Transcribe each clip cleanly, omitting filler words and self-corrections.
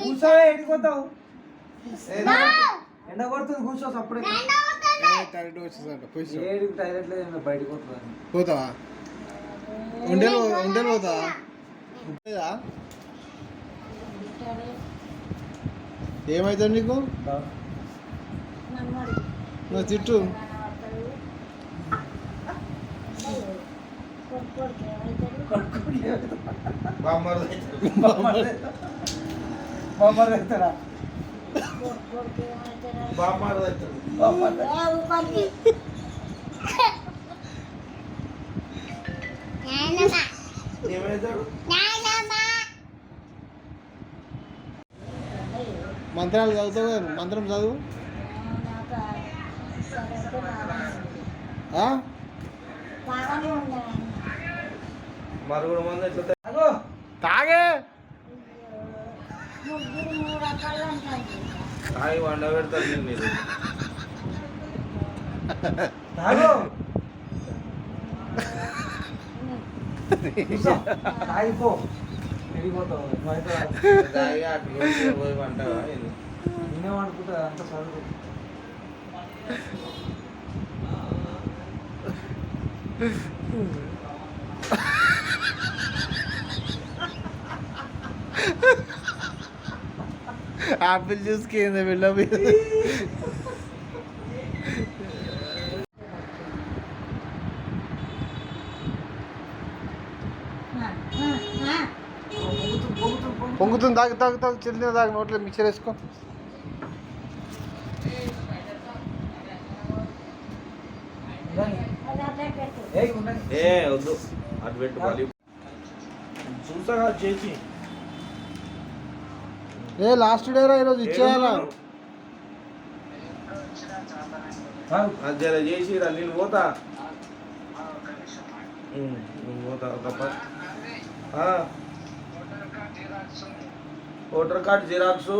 కూర్చో, ఎడిపోతావు ఎండ కొడుతుంది, కూర్చో అప్పుడే. టాయిలెట్ వచ్చేసాక ఏడికి టాయిలెట్ లేదు, బయటకు పోతుంది. పోతావా? ఉండేలు పోతావా? ఏమవుతుంది నీకు? నువ్వు తిట్టు. బామ్మర్ అవుతారా? మంత్రాలు చదువుతావు? మంత్రం చదువు. మరుగుడు మంది ఎట్లా తాగే తాగి వండ పెడతారు మీరు. తాగు తాగిపో, పెరిగిపోతావు. తాగి అటు పోయి వంటావా? నేనేమనుకుంటా అంత చదువు. ఆపిల్ జ్యూస్ కింద వెళ్ళవి. పొంగుతుంది. తాగు తాగు తాగు, చెల్లిన తాగు. నోట్లో మిక్చర్ వేసుకో. వద్దు, అటు పెట్టు. చూసా చేసి లాస్ట్ డే రా, ఈరోజు ఇచ్చేయాలా? జర చేసిరా, నేను పోతా. పోతా. Voter card xerox,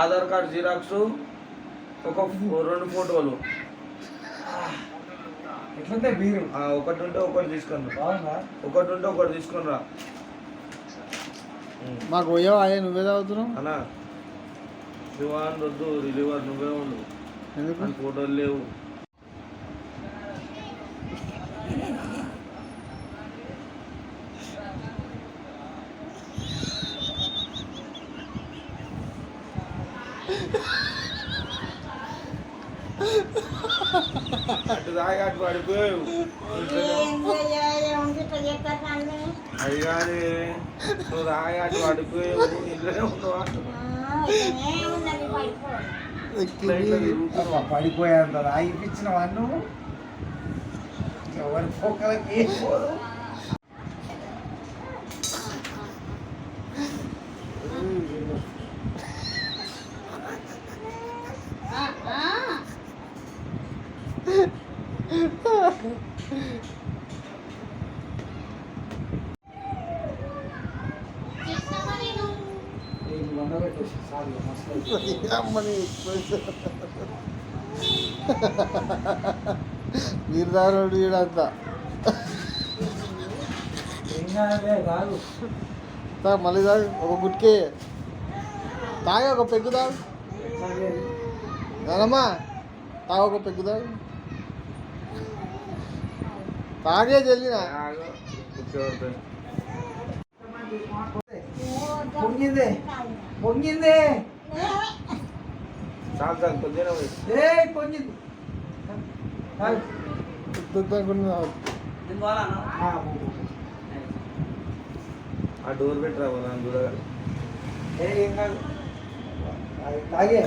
Aadhaar card xerox, ఒక 2 ఫోటోలు. ఎట్లుంటే మీరు ఒకటి ఉంటే ఒకటి తీసుకొని రా. ఒకటి ఉంటే ఒకటి తీసుకొని రా. మాకు పోయావా? నువ్వే తాగుతున్నావు అన్నా. రివాన్ వద్దు, రిలీవర్ నువ్వే ఉండు. ఎందుకు? ఫోటోలు లేవు. అటు దాకా అటు పడిపోయావు. అది కానీ నువ్వు దాకా అటు పడిపోయావు. ఇంట్లోనే ఉన్నావా? పడిపోయాను ఆగిపించిన వాళ్ళు ఎవరి పొక్కలకి వేసిపోదు. మీరు దారుడు వీడంతా. మళ్ళీ తాగు, ఒక గుట్కే తాగే, ఒక పెగ్గు తాగు. నానమ్మా తాగు, ఒక పెగ్గు తాగు. తాగే జల్లినా. పొంగిందే పొంగిందే. చాలు చాలు, కొద్దిగా పొంగింది. ఆ డోర్ పెట్టరా చూడగా. ఏం కాదు, తాగే.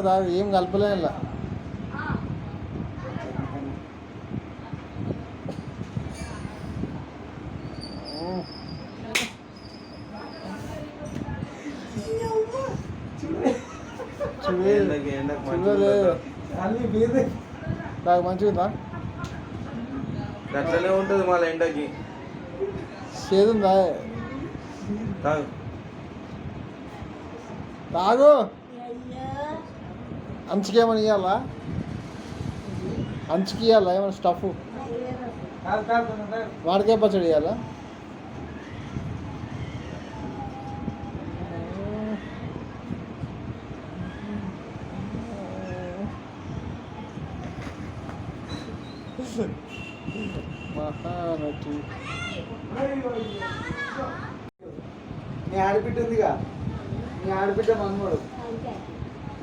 తాగు, ఏం కలపలే ఇలా. నాకు మంచిగా అట్లనే ఉంటుంది మళ్ళీ ఎండకి. చేదుందా? తాగు తాగు. అంచుకేమని ఇవ్వాలా? అంచుకి ఇవ్వాలా ఏమైనా స్టఫ్? వాడికే పచ్చడి ఇవ్వాలా? మహానటి నీ ఆడబిడ్డ ఉందిగా నీ ఆడబిడ్డ మనమోడు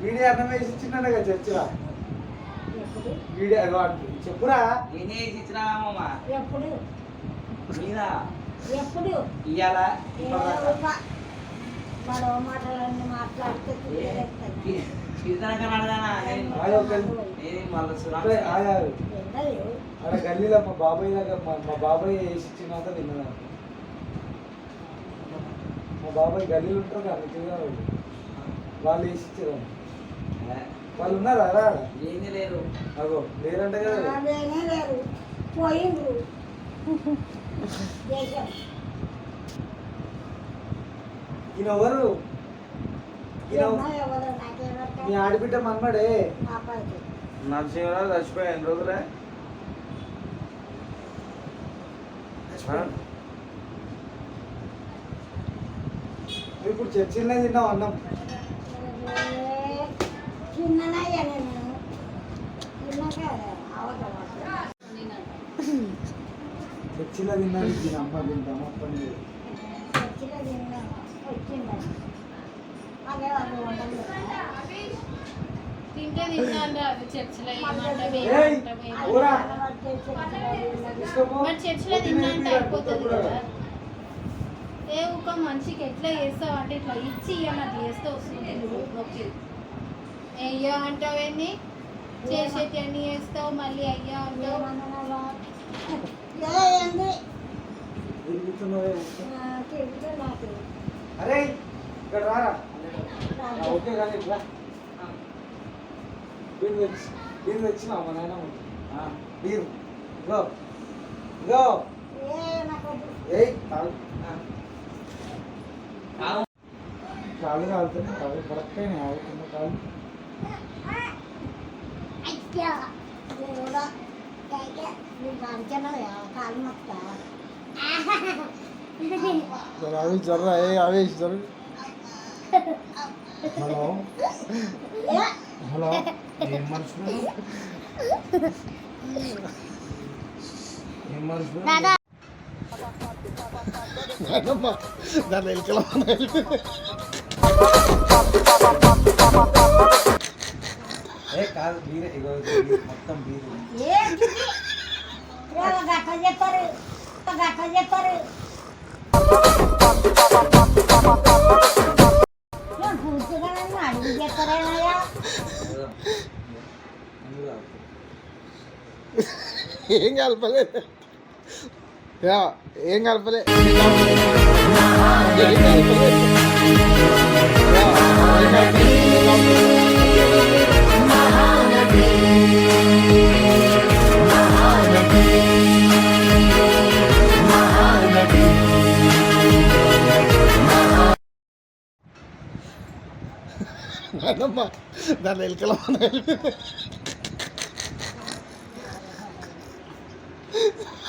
వీడియో అన్నం వేసి ఇచ్చిండ కదా చర్చిరా వీడియో చెప్పురా నేనే ఇచ్చినామమ్మా ఎప్పుడు మీరా ఎప్పుడు ఇయ్యాలా మరో మాటలన్నీ మాట్లాడితే ఆడ గల్లీలో మా బాబాయ్ దగ్గర మా బాబాయ్ వేసి ఇచ్చినాక తిన్నదా మా బాబాయ్ గల్లీలు ఉంటారు కదా తిన్నారు వాళ్ళు వేసి ఇచ్చారు వాళ్ళు ఉన్నారా రా ఏమీ లేరు అగో లేరంటే కదా అదేనే లేరు పోయిండ్రు దేశం ఈయన ఎవరు ఏమో ఎవరో నాకేమో మీ ఆడబిడ్డ మన్మడే మా పైకి నరసింహరావు చచ్చిపోయి ఎన్ని రోజులే నువ్వు ఇప్పుడు చర్చిలోనే తిన్నావు అన్నం చిన్ననయ్యా నేను చిన్నగా అవతల చర్చిలో తిన్నాను దీని అమ్మ తింటాం అప్పని చర్చిలో తిన్నా వచ్చిందని అదే వాళ్ళు వంటలు తింటే తిన్నాను అది చర్చిలో ఏమంటావు ఏయ్, ఊరా. మరి చర్చిలో తిన్నా అంటే అయిపోతుంది కదా ఏ ఒక మనిషికి ఎట్లా చేస్తావు అంటే ఇట్లా ఇచ్చి అన్నట్టు చేస్తే వస్తుంది నొప్పి అయ్యో అంటావు ఏంది చేసేటి అన్ని చేస్తావు మళ్ళీ అయ్యా అంటావు ఏంది తిరుగుతున్నావే తిరిగితే నాకు అరే ఇక్కడ రారా ఓకే కానీ ఇట్లా బీరు తెచ్చినా మా నాయనమ్మ బీరు గో గో నాకు ఏయ్ కాలు కాలు కాలుతుంది కాలు కరెక్ట్ అయినా ఆగుతున్న కాలు అయ్యా దేవుడా నీకు అంచనా కాలు మొక్క జర అవి జర్రా ఏ ఆవేశ జరు హలో హలో ఏం మనుషులు ఏం మనుషులు దాని ఎలుకల ఏ కాదు బీరే ఇగో మొత్తం బీరు ఏంటి గట్ట చేస్తారు గట్ట చేస్తారు పూర్తిగా నన్ను అడిగి చేస్తారేమయ్యా ఏం కలపలేదు ఏం కలపలే దాని ఎలుకల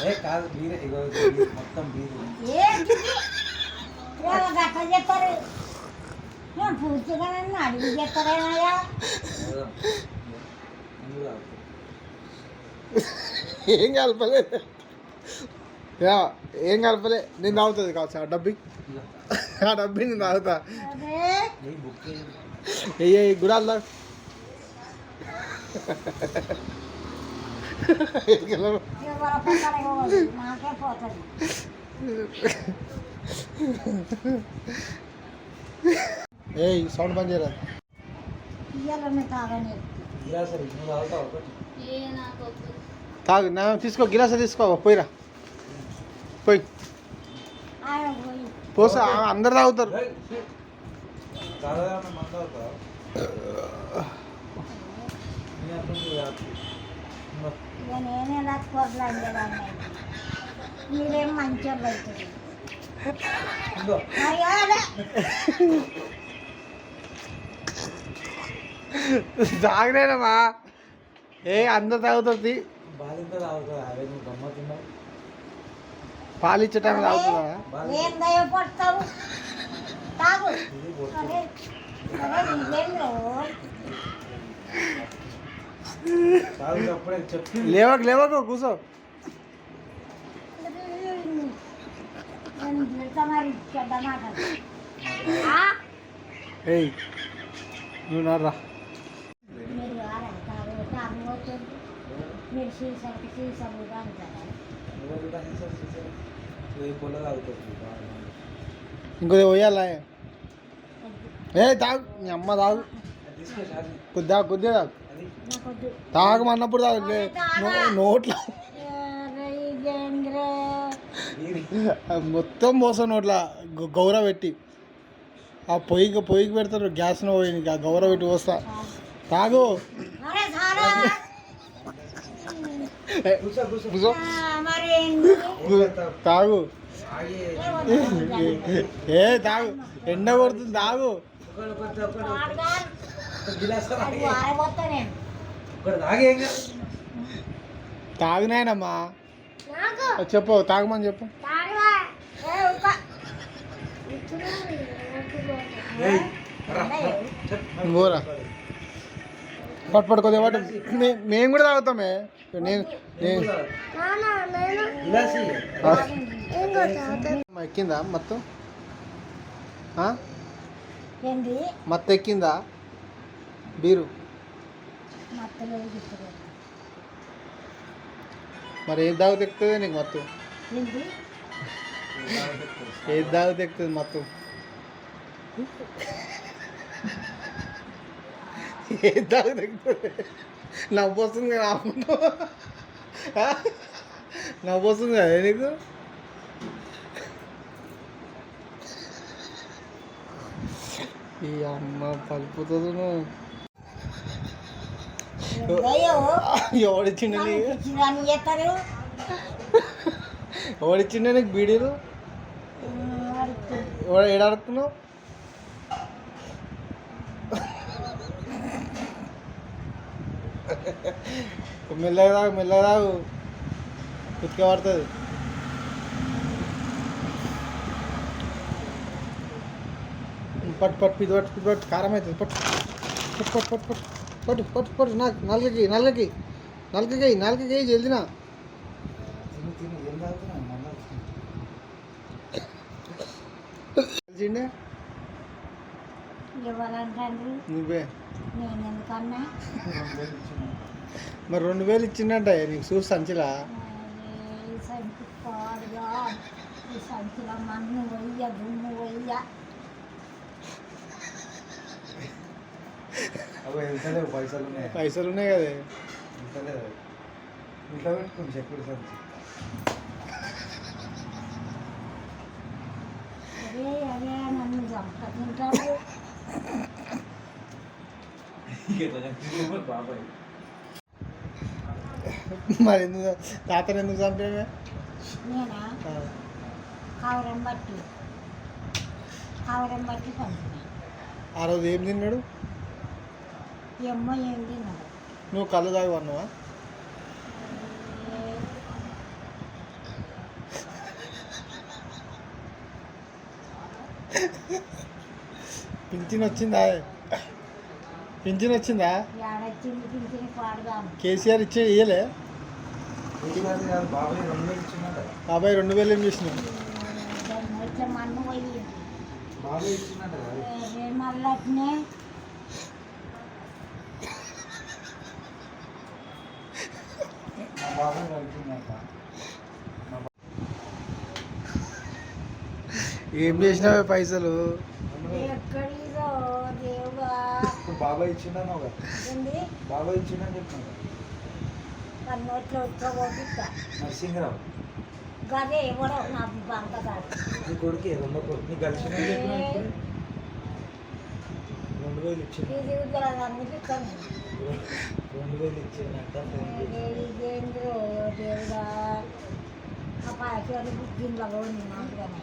ఏ కాదు బీరే ఇగో మొత్తం బీరు ఏంటి గట్ట చేస్తారు పూర్తిగా నన్ను అడిగి చేస్తారేమయ్యా ఏం కలపలేదు ఏం కలపలే నేను తాగుతుంది కావచ్చు ఆ డబ్బి నేను తాగుతా ఏ గుడాలు మాకే పోతుంది ఏ సౌండ్ బంద్ చేయరా ఇయ్యాలని తాగని ఏ నాకు వద్దు. తాగు నా తీసుకో గిలాస తీసుకో పోయిరా పోయి ఆయన పోయి పోసా అందరు తాగుతారు ఇక నేనే నాకు కొరలాండేదాన్ని మీరేం మంచి వాళ్ళు అవుతుంది జాగ్రత్తమా ఏ అందరు తాగుతుంది పాలిచ్చే టైం తాగుతుందా ఏం దయపడతావు తాగు అరే అరే నీకేం లేవు. 嗯 లేవకు లేవకు కూర్చో 哎 ఏ, 哎 లేవకు లేవకు కూర్చో 哎 ఏ, 哎 పెడతా మరి చెడ్డ మాటలు ఆ? ఏయ్ నువ్వు నారా మీరు వారా తాగు పోతుంది మీరు సీసముగా అంటారా పొలం అవుతుంది ఇంకోది పోయాలా ఏ తాగు మీ అమ్మ తాగు కొద్దిగా కొద్దిగా తాగు నాకొద్దు తాగమన్నప్పుడు తాగు నోట్లో మొత్తం మోసం నోట్ల గౌర పెట్టి ఆ పొయ్యికి పెడతారు గ్యాస్లో పోయి ఆ గౌర పెట్టి పోస్తా తాగు అరే చాలా ఏ, కూర్చో. మరి తాగు ఏ తాగు ఎండ కొడుతుంది తాగు వారబోతా నేను తాగినాయనమ్మా నాకు చెప్పు తాగమని చెప్పు తాగవా ఏ ఉక పోరా పట్టు కొద్దిగా పట్టు మేము కూడా తాగుతామే నేను ఎక్కిందా మొత్తం ఏంటి మత్తు ఎక్కిందా బీరు మత్తలో గిట్టుకో మరి ఏది తాగితే ఎక్కుతుంది నీకు మత్తు ఏంటి ఏది తాగితే ఎక్కుతుంది మత్తు ఏది తాగితే ఎక్కుతుంది నవ్వు వస్తుంది కదా నవ్వు వస్తుంది కదా నీకు ఈ అమ్మ పలుపుతుంది ఎవడిచ్చిండ నీకు చేస్తారు ఎవడిచ్చిండ నీకు బీడీలు ఏడాడుతున్నావు మెల్లగా తాగు ఉతికే పడుతుంది పట్టు పిది పట్టు కారం అవుతుంది పట్టు నాలుగకి జల్దినా తెలిసిండే ఇవ్వాలంటారు నువ్వే నేను ఎందుకన్నా మరి 2000 ఇచ్చిండంట నీకు చూసి సంచిలా ఈ సంచి పాడుగా ఈ సంచిలో మన్ను వయ్య దుమ్ము వయ్య పైసలు ఉన్నాయి కదే ఇంట్లో పెట్టుకుని చెప్పుడు సంచి అదే నన్ను చంపుతుంటాడు బాబాయ్ మరి ఎందుకు తాతను ఎందుకు చంపేమే నేనా కావరం బట్టి పంపిన ఆ రోజు ఏం తిన్నాడు ఎమ్మో ఏం తిన్నాడు నువ్వు కళ్ళు తాగి అన్నావా పింఛన్ వచ్చిందా ఏడొచ్చింది పింఛని పాడుగా కేసీఆర్ ఇయ్యలే బాబాయ్ 2000 ఇచ్చినాడు బాబాయ్ 2000 ఏం చేసినావు దాన్ని వచ్చే మన్ను పోయి బాబాయ్ ఇచ్చినాడు మళ్ళీ మా బాబాయ్ కలిసిందంట ఏం చేసినావే పైసలు ఎక్కడిదో దేవుడా ఇప్పుడు బాబాయ్ ఇచ్చిండను కదా ఏంది బాబాయ్ ఇచ్చిండని చెప్పినాడు మరి నోట్లో వచ్చోబోతుతా నరసింహరావు గదే ఎవడో నా బంక కాదు నీ కొడుకు రెండో కొడుకు నీకు కలిసిందని చెప్పినా ఇప్పుడు 2000 ఇచ్చింది ఇది అనిపిస్తాను 2000 ఇచ్చిందంట ఇదేంద్రో దేవుడా ఆ పాయసాలు బుద్ధిలో పోని మాటగానే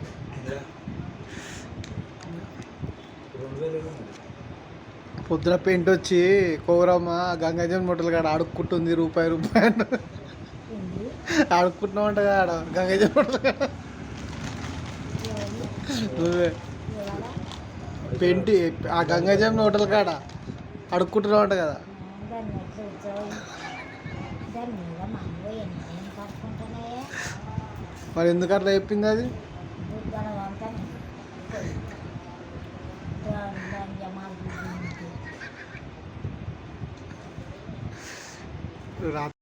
2000 పొద్దున పెయింట్ వచ్చి కోరమ్మ గంగాజన్ మొట్టలు కాడ అడుక్కుంటుంది రూపాయి ఏంది అడుక్కుంటున్నావు అంట కాడ గంగాజన్ మొట్టలు కాడ నువ్వే ఇవాళ పెయింటి ఆ గంగాజం హోటల్ కాడ అడుక్కుంటున్నావు అంట కదా దాన్ని ఎట్లా వచ్చావు దాని మీద మనలో ఏం కట్టుకుంటున్నాయే మరి ఎందుకు అట్లా చెప్పింది అది బుద్ధన వంక నువ్వు రాత్రి